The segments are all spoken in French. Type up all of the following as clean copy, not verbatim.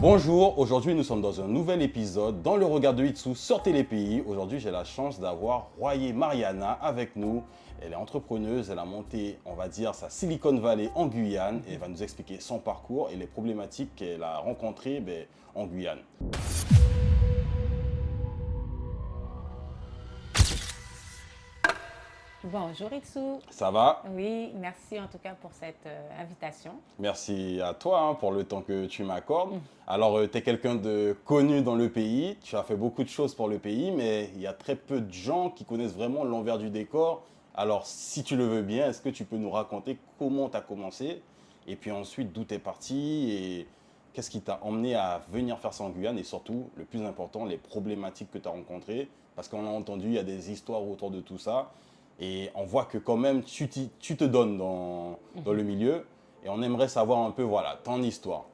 Bonjour, aujourd'hui nous sommes dans un nouvel épisode dans le regard de Itsu sur TéléPI. Aujourd'hui j'ai la chance d'avoir Royer Mariana avec nous. Elle est entrepreneuse, elle a monté, on va dire, sa Silicon Valley en Guyane et elle va nous expliquer son parcours et les problématiques qu'elle a rencontrées en Guyane. Bonjour Itsou. Ça va? Oui, merci en tout cas pour cette invitation. Merci à toi pour le temps que tu m'accordes. Alors, tu es quelqu'un de connu dans le pays, tu as fait beaucoup de choses pour le pays, mais il y a très peu de gens qui connaissent vraiment l'envers du décor. Alors, si tu le veux bien, est-ce que tu peux nous raconter comment tu as commencé et puis ensuite d'où tu es parti et qu'est-ce qui t'a emmené à venir faire ça en Guyane et surtout, le plus important, les problématiques que tu as rencontrées parce qu'on a entendu, il y a des histoires autour de tout ça. Et on voit que quand même, tu te donnes dans le milieu. Et on aimerait savoir un peu, voilà, ton histoire.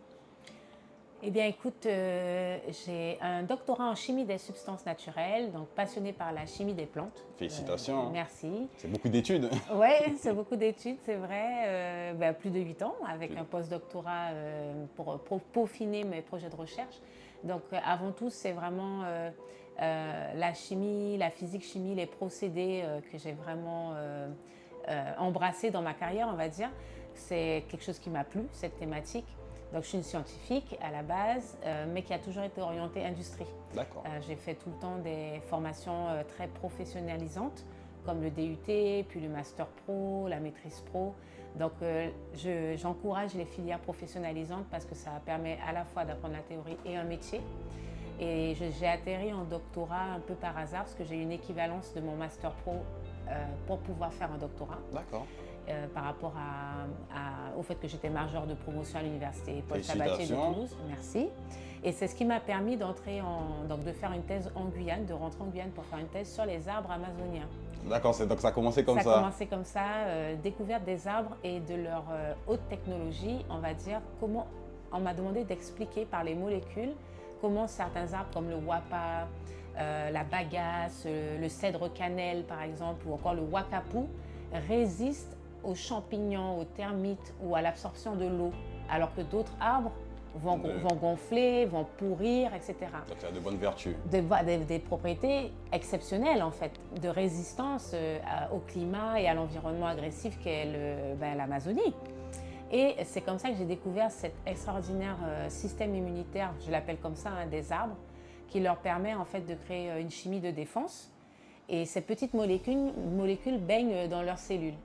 Eh bien écoute, j'ai un doctorat en chimie des substances naturelles, donc passionnée par la chimie des plantes. Félicitations. Merci. C'est beaucoup d'études. Oui, c'est beaucoup d'études, c'est vrai. Plus de 8 ans avec un post-doctorat pour peaufiner mes projets de recherche. Donc avant tout, c'est vraiment la chimie, la physique-chimie, les procédés que j'ai vraiment embrassés dans ma carrière, on va dire. C'est quelque chose qui m'a plu, cette thématique. Donc je suis une scientifique à la base, mais qui a toujours été orientée industrie. D'accord. J'ai fait tout le temps des formations très professionnalisantes, comme le DUT, puis le Master Pro, la Maîtrise Pro. Donc j'encourage les filières professionnalisantes parce que ça permet à la fois d'apprendre la théorie et un métier. Et j'ai atterri en doctorat un peu par hasard parce que j'ai eu une équivalence de mon Master Pro pour pouvoir faire un doctorat. D'accord. Par rapport au fait que j'étais majeure de promotion à l'université Paul Sabatier de Toulouse. Merci. Et c'est ce qui m'a permis donc de faire une thèse en Guyane, de rentrer en Guyane pour faire une thèse sur les arbres amazoniens. D'accord, donc ça a commencé comme ça. Ça a commencé comme ça, découverte des arbres et de leur haute technologie, on va dire, comment on m'a demandé d'expliquer par les molécules comment certains arbres comme le wapa, la bagasse, le cèdre cannelle par exemple, ou encore le wakapu, résistent aux champignons, aux termites ou à l'absorption de l'eau, alors que d'autres arbres vont gonfler, vont pourrir, etc. Donc ça a de bonnes vertus. Des propriétés exceptionnelles en fait, de résistance au climat et à l'environnement agressif qu'est l'Amazonie. Et c'est comme ça que j'ai découvert cet extraordinaire système immunitaire, je l'appelle comme ça, des arbres, qui leur permet en fait de créer une chimie de défense. Et ces petites molécules baignent dans leurs cellules.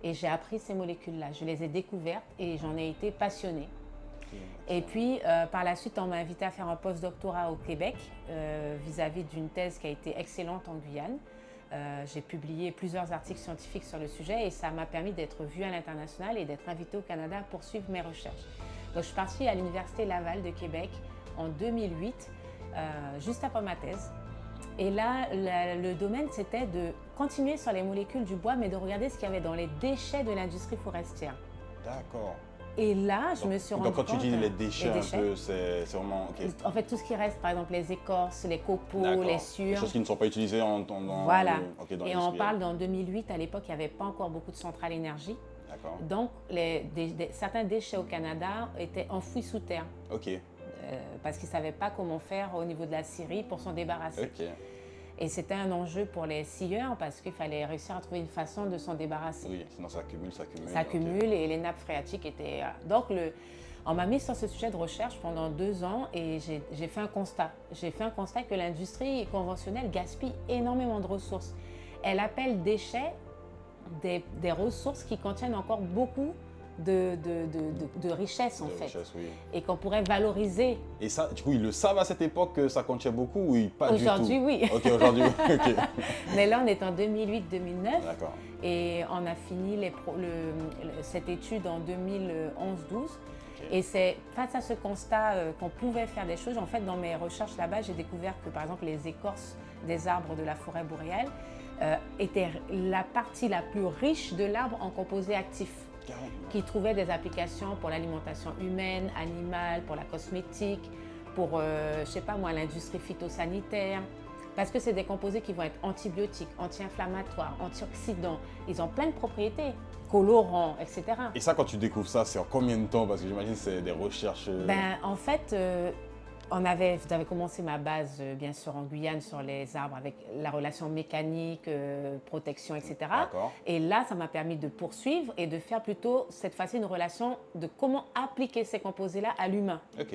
Et j'ai appris ces molécules-là, je les ai découvertes et j'en ai été passionnée. Et puis, par la suite, on m'a invité à faire un post-doctorat au Québec vis-à-vis d'une thèse qui a été excellente en Guyane. J'ai publié plusieurs articles scientifiques sur le sujet et ça m'a permis d'être vue à l'international et d'être invitée au Canada à poursuivre mes recherches. Donc, je suis partie à l'Université Laval de Québec en 2008, juste après ma thèse. Et là, le domaine, c'était de continuer sur les molécules du bois, mais de regarder ce qu'il y avait dans les déchets de l'industrie forestière. D'accord. Et là, je me suis rendu compte... Donc quand tu dis les déchets, un peu, c'est vraiment... Okay. En fait, tout ce qui reste, par exemple, les écorces, les copeaux, les sciures. Les choses qui ne sont pas utilisées Voilà. Dans et on parle d'en 2008, à l'époque, il n'y avait pas encore beaucoup de centrales énergie. D'accord. Donc, certains déchets au Canada étaient enfouis sous terre. Ok. Parce qu'ils ne savaient pas comment faire au niveau de la scierie pour s'en débarrasser. Ok. Et c'était un enjeu pour les scieurs parce qu'il fallait réussir à trouver une façon de s'en débarrasser. Oui, sinon ça accumule. Ça accumule et les nappes phréatiques étaient... Donc, on m'a mis sur ce sujet de recherche pendant 2 ans et j'ai fait un constat. J'ai fait un constat que l'industrie conventionnelle gaspille énormément de ressources. Elle appelle déchets des ressources qui contiennent encore beaucoup de richesse en fait. Richesse, oui. Et qu'on pourrait valoriser. Et ça, du coup, ils le savent à cette époque que ça contient beaucoup ou pas du tout? Aujourd'hui, oui. Ok, aujourd'hui, ok. Mais là, on est en 2008-2009. D'accord. Et on a fini cette étude en 2011-12. Okay. Et c'est face à ce constat qu'on pouvait faire des choses. En fait, dans mes recherches là-bas, j'ai découvert que, par exemple, les écorces des arbres de la forêt boréale étaient la partie la plus riche de l'arbre en composés actifs. Qui trouvaient des applications pour l'alimentation humaine, animale, pour la cosmétique, pour, je sais pas moi, l'industrie phytosanitaire. Parce que c'est des composés qui vont être antibiotiques, anti-inflammatoires, antioxydants. Ils ont plein de propriétés, colorants, etc. Et ça, quand tu découvres ça, c'est en combien de temps? Parce que j'imagine que c'est des recherches... En fait, j'avais commencé ma base, bien sûr, en Guyane sur les arbres avec la relation mécanique, protection, etc. D'accord. Et là, ça m'a permis de poursuivre et de faire plutôt cette fois-ci une relation de comment appliquer ces composés-là à l'humain, Ok.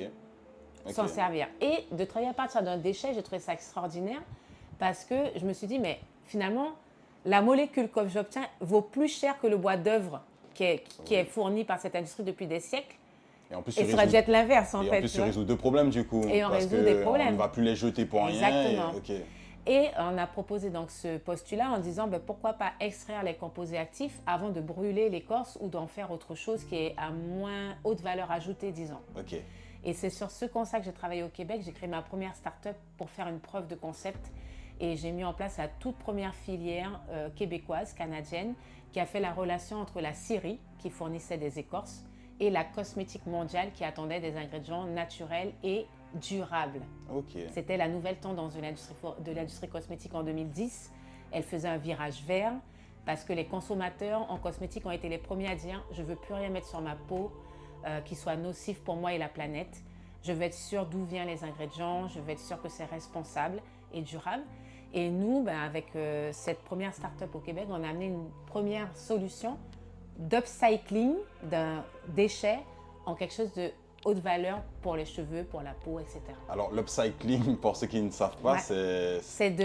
s'en Ok. servir. Et de travailler à partir d'un déchet, j'ai trouvé ça extraordinaire parce que je me suis dit, mais finalement, la molécule que j'obtiens vaut plus cher que le bois d'œuvre qui est fourni par cette industrie depuis des siècles. Et en plus, Et ça aurait dû être l'inverse, en et en fait. plus, Tu tu vois. résous deux problèmes du coup. Et on Parce résout des qu'on problèmes. ne va plus les jeter pour rien. Exactement. Ok. Et on a proposé donc ce postulat en disant ben, pourquoi pas extraire les composés actifs avant de brûler l'écorce ou d'en faire autre chose qui est à moins haute valeur ajoutée, disons. Ok. Et c'est sur ce concept que j'ai travaillé au Québec. J'ai créé ma première start-up pour faire une preuve de concept. Et j'ai mis en place la toute première filière québécoise, canadienne, qui a fait la relation entre la scierie, qui fournissait des écorces, et la cosmétique mondiale, qui attendait des ingrédients naturels et durables. Ok. C'était la nouvelle tendance de l'industrie cosmétique en 2010. Elle faisait un virage vert parce que les consommateurs en cosmétique ont été les premiers à dire « je ne veux plus rien mettre sur ma peau qui soit nocif pour moi et la planète. Je veux être sûr d'où viennent les ingrédients, je veux être sûr que c'est responsable et durable. » Et nous, avec cette première start-up au Québec, on a amené une première solution d'upcycling d'un déchet en quelque chose de haute valeur pour les cheveux, pour la peau, etc. Alors, l'upcycling, pour ceux qui ne savent pas, Ouais. C'est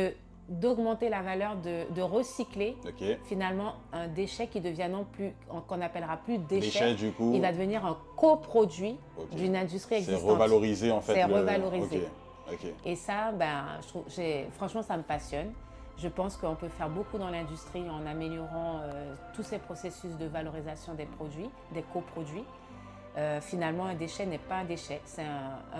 d'augmenter la valeur, de recycler Ok. finalement un déchet qui devient non plus, qu'on n'appellera plus déchet. Déchet, du coup. Il va devenir un coproduit Ok. d'une industrie existante. C'est revaloriser en fait. C'est revaloriser. Ok. Ok. Et ça, franchement, ça me passionne. Je pense qu'on peut faire beaucoup dans l'industrie en améliorant tous ces processus de valorisation des produits, des coproduits. Finalement, un déchet n'est pas un déchet. C'est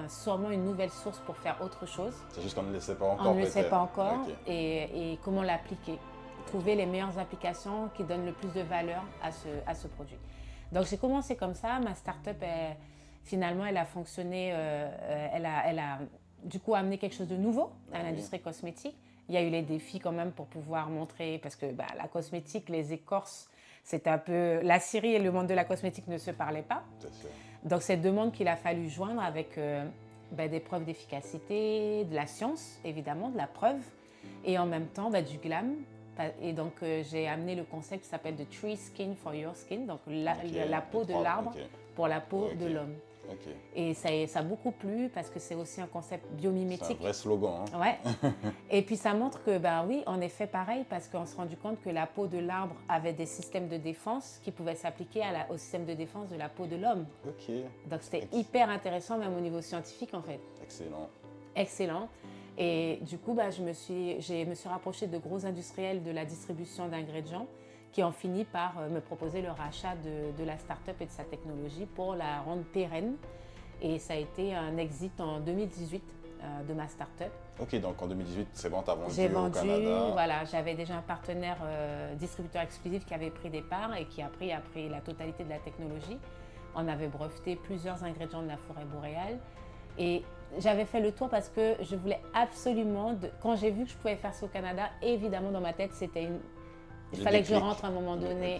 sûrement une nouvelle source pour faire autre chose. C'est juste qu'on ne le sait pas encore. On ne le sait pas encore. Ok. Et comment l'appliquer. Trouver les meilleures applications qui donnent le plus de valeur à ce produit. Donc, j'ai commencé comme ça. Ma start-up, finalement, elle a fonctionné. Elle a du coup amené quelque chose de nouveau à l'industrie cosmétique. Il y a eu les défis quand même pour pouvoir montrer, parce que la cosmétique, les écorces, c'est un peu... La scierie et le monde de la cosmétique ne se parlaient pas. C'est sûr. Donc, c'est deux mondes qu'il a fallu joindre avec des preuves d'efficacité, de la science, évidemment, de la preuve, et en même temps du glam. Et donc, j'ai amené le concept qui s'appelle The Tree Skin for Your Skin, donc la peau de l'arbre pour la peau de l'homme. Okay. Et ça a beaucoup plu parce que c'est aussi un concept biomimétique. C'est un vrai slogan. Hein? Ouais. Et puis ça montre que, oui, en effet, pareil, parce qu'on s'est rendu compte que la peau de l'arbre avait des systèmes de défense qui pouvaient s'appliquer au système de défense de la peau de l'homme. Ok. Donc c'était hyper intéressant, même au niveau scientifique, en fait. Excellent. Excellent. Et du coup, je me suis rapprochée de gros industriels de la distribution d'ingrédients qui ont fini par me proposer le rachat de la start-up et de sa technologie pour la rendre pérenne. Et ça a été un exit en 2018 de ma start-up. Ok, donc en 2018, c'est bon, tu as vendu J'ai au Canada. Voilà, j'avais déjà un partenaire distributeur exclusif qui avait pris des parts et qui a pris la totalité de la technologie. On avait breveté plusieurs ingrédients de la forêt boréale. Et j'avais fait le tour parce que je voulais absolument, quand j'ai vu que je pouvais faire ça au Canada, évidemment dans ma tête, il fallait que je rentre à un moment donné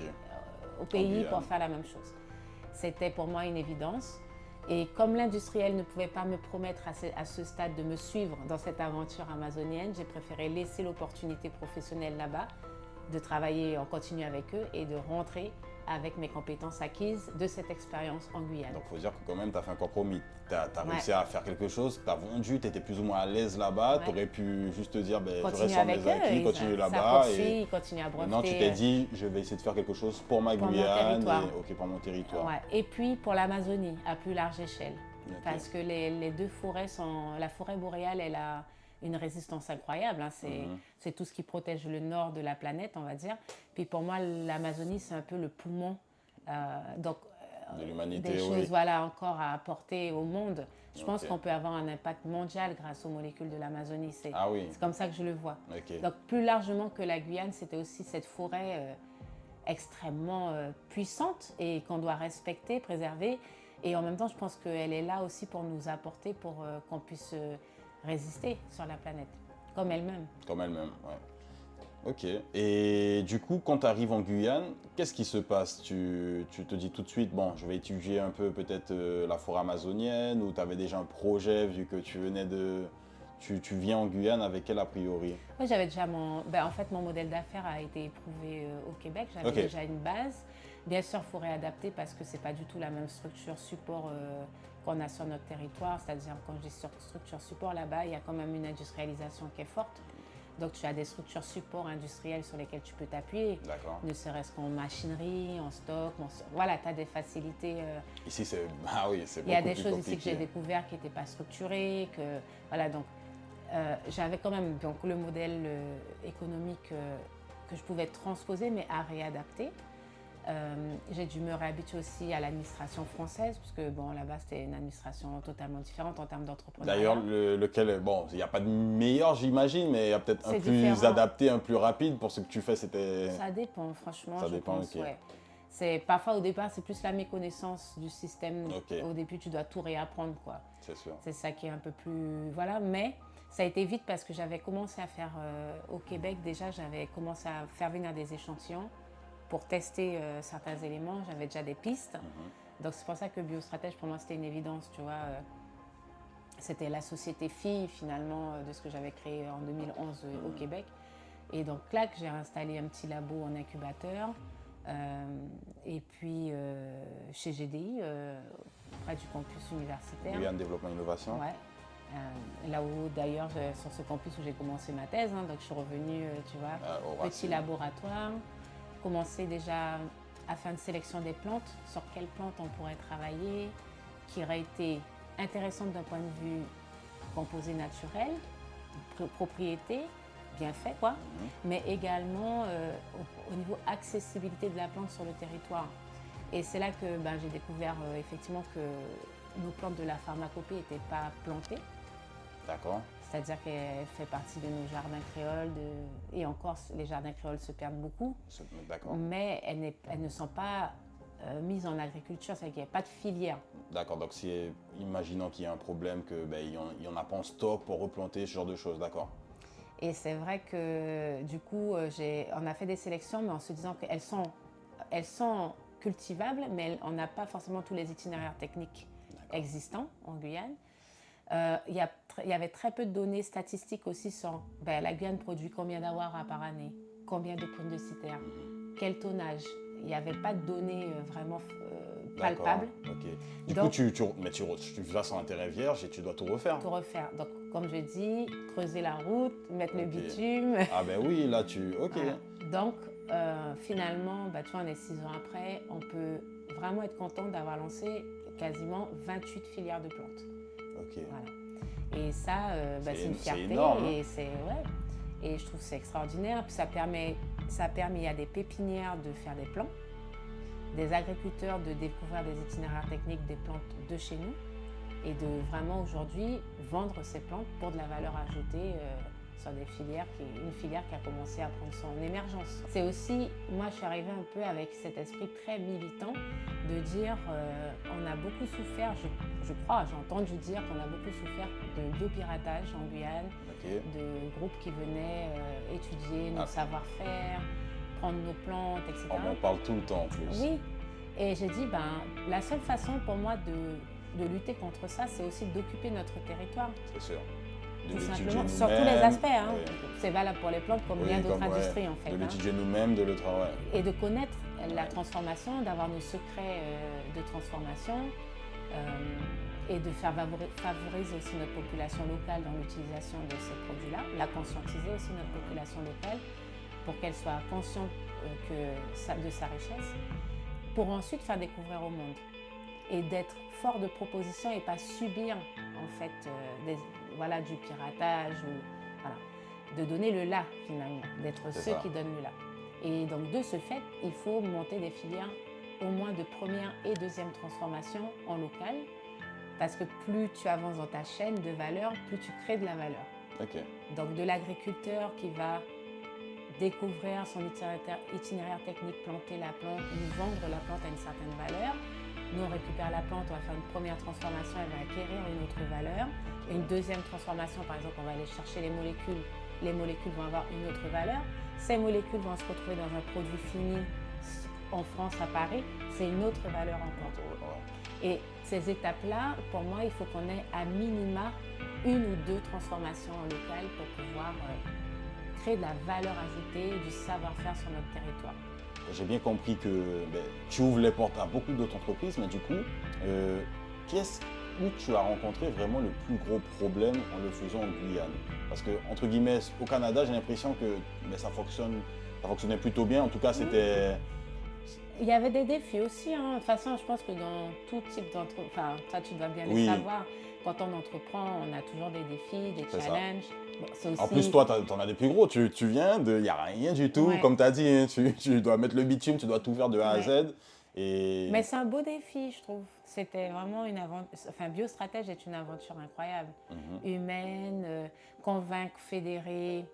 au pays pour faire la même chose. C'était pour moi une évidence. Et comme l'industriel ne pouvait pas me promettre à ce stade de me suivre dans cette aventure amazonienne, j'ai préféré laisser l'opportunité professionnelle là-bas, de travailler en continu avec eux et de rentrer avec mes compétences acquises de cette expérience en Guyane. Donc il faut dire que quand même, tu as fait un compromis. Tu as réussi à faire quelque chose, tu as vendu, tu étais plus ou moins à l'aise là-bas. Tu aurais pu juste te dire, je reste sur mes acquis, continue là-bas. Continue à breveter. Maintenant, tu t'es dit, je vais essayer de faire quelque chose pour ma Guyane. Pour mon territoire. Ouais. Et puis pour l'Amazonie, à plus large échelle. Okay. Parce que les deux forêts la forêt boréale, elle a une résistance incroyable. Hein. C'est tout ce qui protège le nord de la planète, on va dire. Puis pour moi, l'Amazonie, c'est un peu le poumon de l'humanité, des choses encore à apporter au monde. Je pense qu'on peut avoir un impact mondial grâce aux molécules de l'Amazonie. C'est comme ça que je le vois. Okay. Donc plus largement que la Guyane, c'était aussi cette forêt extrêmement puissante et qu'on doit respecter, préserver. Et en même temps, je pense qu'elle est là aussi pour nous apporter, pour qu'on puisse résister sur la planète, comme elle-même. Comme elle-même, ouais. Ok. Et du coup, quand tu arrives en Guyane, qu'est-ce qui se passe? Tu te dis tout de suite, bon, je vais étudier un peu peut-être la forêt amazonienne, ou tu avais déjà un projet vu que tu venais de... Tu viens en Guyane avec quel a priori? Moi, j'avais déjà en fait, mon modèle d'affaires a été éprouvé au Québec. J'avais Ok, déjà une base. Bien sûr, il faut réadapter parce que c'est pas du tout la même structure support qu'on a sur notre territoire. C'est-à-dire, quand je dis structure support, là-bas, il y a quand même une industrialisation qui est forte. Donc, tu as des structures support industrielles sur lesquelles tu peux t'appuyer, d'accord. ne serait-ce qu'en machinerie, en stock. Voilà, tu as des facilités. Ici, c'est... Ah oui, c'est Il y a beaucoup des plus choses ici que j'ai compliqué. découvertes qui n'étaient pas structurées. Voilà, donc, j'avais quand même donc, le modèle économique que je pouvais transposer, mais à réadapter. J'ai dû me réhabituer aussi à l'administration française, puisque bon, là-bas, c'était une administration totalement différente en termes D'ailleurs, d'entrepreneuriat. lequel... Bon, il n'y a pas de meilleur, j'imagine, mais il y a peut-être un C'est plus différent. adapté, un plus rapide pour ce que tu fais, c'était... Ça dépend, franchement, Ça je dépend, pense, ok. ouais. C'est, parfois, au départ, c'est plus la méconnaissance du système. Ok, Au début, tu dois tout réapprendre, quoi. c'est sûr. C'est ça qui est un peu plus... Voilà, mais ça a été vite parce que j'avais commencé à faire... au Québec, déjà, j'avais commencé à faire venir des échantillons pour tester certains éléments. J'avais déjà des pistes. Donc, c'est pour ça que Biostratège, pour moi, c'était une évidence, tu vois. C'était la société fille, finalement, de ce que j'avais créé en 2011 au Québec. Et donc là, j'ai installé un petit labo en incubateur. Et puis, chez GDI, près du campus universitaire. Guyane Développement Innovation. Ouais. Là où d'ailleurs, sur ce campus où j'ai commencé ma thèse, hein, donc je suis revenue, tu vois, Au petit Racine. laboratoire, commencer déjà à faire une sélection des plantes, sur quelles plantes on pourrait travailler, qui auraient été intéressantes d'un point de vue composé naturel, propriété, bien fait quoi, mais également au niveau accessibilité de la plante sur le territoire. Et c'est là que j'ai découvert effectivement que nos plantes de la pharmacopée n'étaient pas plantées, D'accord. c'est-à-dire qu'elle fait partie de nos jardins créoles, et encore les jardins créoles se perdent beaucoup, D'accord. mais elles ne sont pas mises en agriculture, c'est-à-dire qu'il n'y a pas de filière. D'accord. Donc, si, imaginons qu'il y a un problème, que il y en a pas en stock pour replanter, ce genre de choses. D'accord. Et c'est vrai que du coup, on a fait des sélections, mais en se disant elles sont cultivables, mais on n'a pas forcément tous les itinéraires techniques existants en Guyane. Il y avait très peu de données statistiques aussi sur la Guyane produit combien d'awara par année, combien de prunes de cythère, quel tonnage. Il n'y avait pas de données vraiment palpables. Ok. Du Donc, coup, tu vas sur un terrain vierge et tu dois tout refaire. tout refaire. Donc, comme je dis, creuser la route, mettre le Ok. bitume. Ah ben oui, là tu... Ok. Voilà. Donc, finalement, tu vois, on est 6 ans après, on peut vraiment être content d'avoir lancé quasiment 28 filières de plantes. Ok. Voilà. Et ça, c'est une fierté. énorme, hein. Et et je trouve que c'est extraordinaire. Puis ça a permis à des pépinières de faire des plants, des agriculteurs de découvrir des itinéraires techniques des plantes de chez nous et de vraiment aujourd'hui vendre ces plantes pour de la valeur ajoutée sur une filière qui a commencé à prendre son émergence. C'est aussi, moi je suis arrivée un peu avec cet esprit très militant de dire on a beaucoup souffert, je crois, j'ai entendu dire qu'on a beaucoup souffert de biopiratage en Guyane, de groupes qui venaient étudier nos savoir-faire, prendre nos plantes, etc. On en parle tout le temps en plus. Oui, et j'ai dit, la seule façon pour moi de lutter contre ça, c'est aussi d'occuper notre territoire. C'est sûr. Tout simplement, sur tous les aspects. Hein. Oui. C'est valable pour les plantes comme bien d'autres industries en fait. De l'étudier nous-mêmes, de le travailler. Et de connaître la transformation, d'avoir nos secrets de transformation et de faire favoriser aussi notre population locale dans l'utilisation de ces produits-là, la conscientiser aussi notre population locale pour qu'elle soit consciente de sa richesse, pour ensuite faire découvrir au monde et d'être fort de proposition et pas subir en fait du piratage ou de donner le là finalement, d'être ceux qui donnent le là. Et donc de ce fait, il faut monter des filières au moins de première et deuxième transformation en local, parce que plus tu avances dans ta chaîne de valeur, plus tu crées de la valeur. Okay. Donc de l'agriculteur qui va découvrir son itinéraire technique, planter la plante, nous vendre la plante à une certaine valeur. Nous, on récupère la plante, on va faire une première transformation, elle va acquérir une autre valeur. Une deuxième transformation, par exemple, on va aller chercher les molécules les molécules vont avoir une autre valeur. Ces molécules vont se retrouver dans un produit fini en France, à Paris, c'est une autre valeur encore. Et ces étapes-là, pour moi, il faut qu'on ait à minima une ou deux transformations locales pour pouvoir créer de la valeur ajoutée, du savoir-faire sur notre territoire. J'ai bien compris que tu ouvres les portes à beaucoup d'autres entreprises, mais du coup, où tu as rencontré vraiment le plus gros problème en le faisant en Guyane? Parce que, entre guillemets, au Canada, j'ai l'impression que ça fonctionnait plutôt bien. En tout cas, c'était... Il y avait des défis aussi. Hein. De toute façon, je pense que dans tout type d'entreprise, enfin, toi, tu dois bien le savoir, quand on entreprend, on a toujours des défis, des challenges. Bon, aussi... En plus, toi, tu en as des plus gros. Tu viens de... Il n'y a rien du tout. Ouais. Comme tu as dit, hein, tu dois mettre le bitume, tu dois tout faire de A à Z. Et... Mais c'est un beau défi, je trouve. C'était vraiment une aventure. Enfin, Biostratège est une aventure incroyable. Humaine, convaincre, fédérer.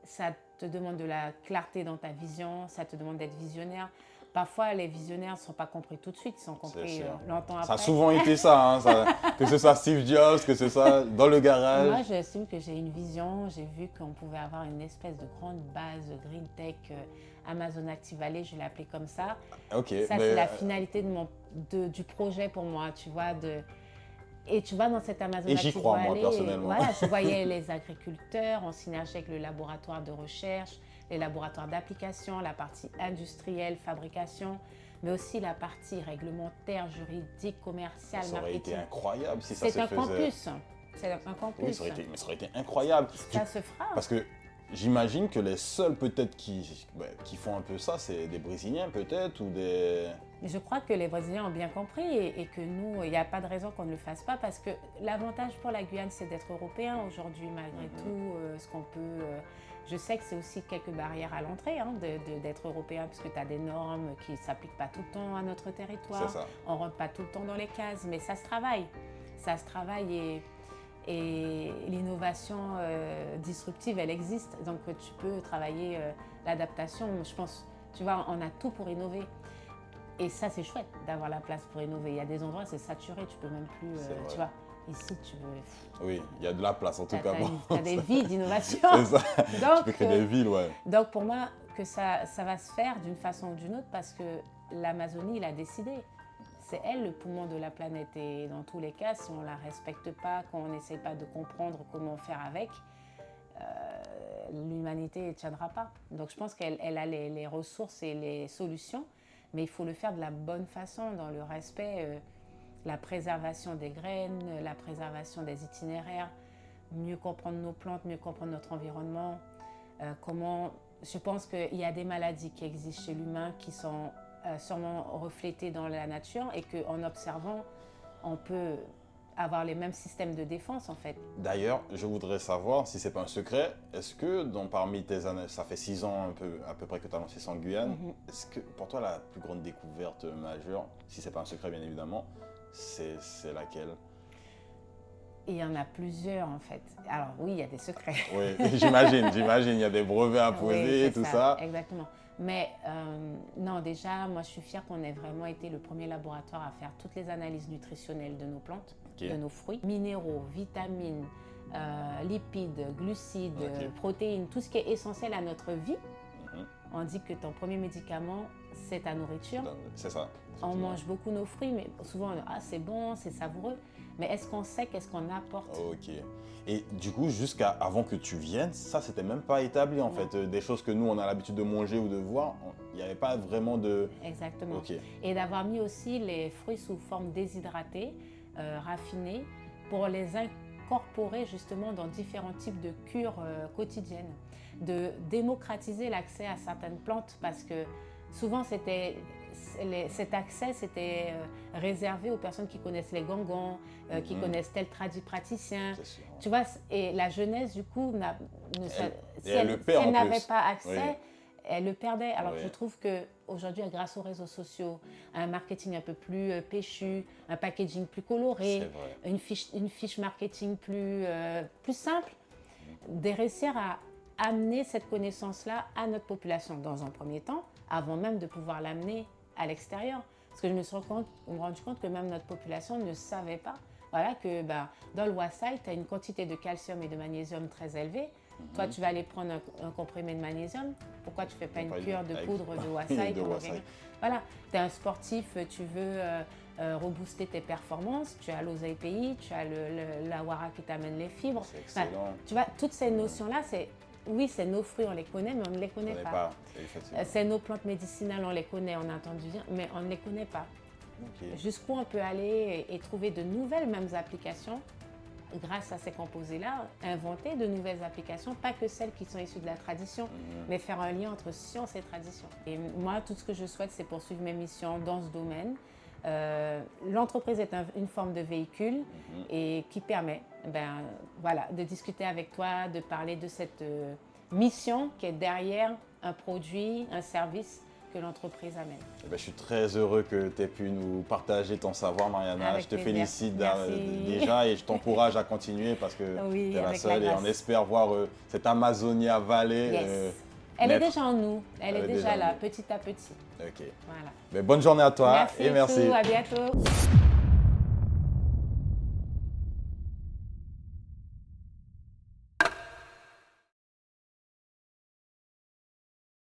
Ça te demande de la clarté dans ta vision, ça te demande d'être visionnaire. Parfois, les visionnaires ne sont pas compris tout de suite, ils sont compris longtemps après. Ça a souvent été ça, hein, que ce soit Steve Jobs, que ce soit dans le garage. Moi, j'estime que j'ai une vision. J'ai vu qu'on pouvait avoir une espèce de grande base Green Tech, Amazon Active Valley, je l'ai appelé comme ça. Okay, ça, c'est la finalité du projet pour moi, tu vois. Et tu vois, dans cette Amazon Active Valley, j'y crois, moi, personnellement. Voilà, je voyais les agriculteurs en synergie avec le laboratoire de recherche, les laboratoires d'application, la partie industrielle, fabrication, mais aussi la partie réglementaire, juridique, commerciale, marketing. Ça aurait été incroyable si ça se faisait. C'est un campus. C'est un campus. Oui, ça aurait été incroyable. Ça se fera. Parce que j'imagine que les seuls peut-être qui font un peu ça, c'est des Brésiliens peut-être ou des... Je crois que les Brésiliens ont bien compris et que nous, il n'y a pas de raison qu'on ne le fasse pas parce que l'avantage pour la Guyane, c'est d'être européen aujourd'hui malgré tout. Ce qu'on peut... je sais que c'est aussi quelques barrières à l'entrée d'être européen puisque tu as des normes qui ne s'appliquent pas tout le temps à notre territoire. C'est ça. On ne rentre pas tout le temps dans les cases, mais ça se travaille. Ça se travaille et l'innovation disruptive, elle existe. Donc tu peux travailler l'adaptation. Je pense, tu vois, on a tout pour innover. Et ça, c'est chouette d'avoir la place pour innover. Il y a des endroits, c'est saturé, tu peux même plus, tu vois. Ici, tu veux... Oui, il y a de la place en tout cas. Tu as des villes d'innovation. C'est ça, donc, tu peux créer des villes, ouais. Donc pour moi, que ça va se faire d'une façon ou d'une autre parce que l'Amazonie, il a décidé. C'est elle le poumon de la planète et dans tous les cas, si on ne la respecte pas, qu'on n'essaie pas de comprendre comment faire avec, l'humanité ne tiendra pas. Donc je pense qu'elle a les ressources et les solutions, mais il faut le faire de la bonne façon, dans le respect, la préservation des graines, la préservation des itinéraires, mieux comprendre nos plantes, mieux comprendre notre environnement. Je pense qu'il y a des maladies qui existent chez l'humain qui sont sûrement reflétées dans la nature et qu'en observant, on peut avoir les mêmes systèmes de défense en fait. D'ailleurs, je voudrais savoir, si ce n'est pas un secret, est-ce que parmi tes années, ça fait 6 ans à peu près que tu as lancé ça en Guyane, est-ce que pour toi la plus grande découverte majeure, si ce n'est pas un secret bien évidemment, c'est laquelle? Il y en a plusieurs en fait. Alors oui, il y a des secrets. Oui, j'imagine, il y a des brevets à poser et tout ça. Exactement. Mais non, déjà, moi je suis fière qu'on ait vraiment été le premier laboratoire à faire toutes les analyses nutritionnelles de nos plantes, de nos fruits. Minéraux, vitamines, lipides, glucides, protéines, tout ce qui est essentiel à notre vie. On dit que ton premier médicament, c'est ta nourriture. C'est ça. On mange beaucoup nos fruits, mais souvent, c'est bon, c'est savoureux. Mais est-ce qu'on sait qu'est-ce qu'on apporte? Ok. Et du coup, jusqu'à avant que tu viennes, ça, c'était même pas établi en fait. Des choses que nous, on a l'habitude de manger ou de voir, il n'y avait pas vraiment de... Exactement. Et d'avoir mis aussi les fruits sous forme déshydratée, raffinée, pour les incorporer justement dans différents types de cures quotidiennes. De démocratiser l'accès à certaines plantes parce que souvent cet accès c'était réservé aux personnes qui connaissent les gangans, qui connaissent tel praticien. Tu vois, et la jeunesse du coup, si elle n'avait pas accès, elle le perdait. Alors je trouve qu'aujourd'hui, grâce aux réseaux sociaux, un marketing un peu plus péchu, un packaging plus coloré, une fiche marketing plus simple, de réussir à amener cette connaissance-là à notre population dans un premier temps, avant même de pouvoir l'amener à l'extérieur. Parce que je me suis rendu compte que même notre population ne savait pas que dans le Wassaï, tu as une quantité de calcium et de magnésium très élevée, Toi, tu vas aller prendre un comprimé de magnésium. Pourquoi tu ne fais pas une cure de avec- poudre de wasai de pendant wasai. quelques- Voilà, tu es un sportif, tu veux rebooster tes performances, tu as l'oseille pays, tu as la wara qui t'amène les fibres. C'est excellent. Tu vois, toutes ces notions-là, oui, c'est nos fruits, on les connaît, mais on ne les connaît On n'est pas. pas, effectivement. C'est nos plantes médicinales, on les connaît, on a entendu dire, mais on ne les connaît pas. Ok. Jusqu'où on peut aller et trouver de nouvelles mêmes applications grâce à ces composés-là, inventer de nouvelles applications, pas que celles qui sont issues de la tradition, mais faire un lien entre science et tradition. Et moi, tout ce que je souhaite, c'est poursuivre mes missions dans ce domaine. L'entreprise est une forme de véhicule et qui permet de discuter avec toi, de parler de cette mission qui est derrière un produit, un service que l'entreprise amène. Eh ben, je suis très heureux que tu aies pu nous partager ton savoir, Mariana. Avec je te plaisir. félicite Merci. déjà et je t'encourage à continuer parce que Oui, tu es la avec seule la et on grâce. espère voir cette Amazonia Valley. Yes. Elle est naître. déjà en nous, elle est déjà en là, nous. petit à petit. Ok. Voilà. Mais bonne journée à toi et merci. Merci. À bientôt.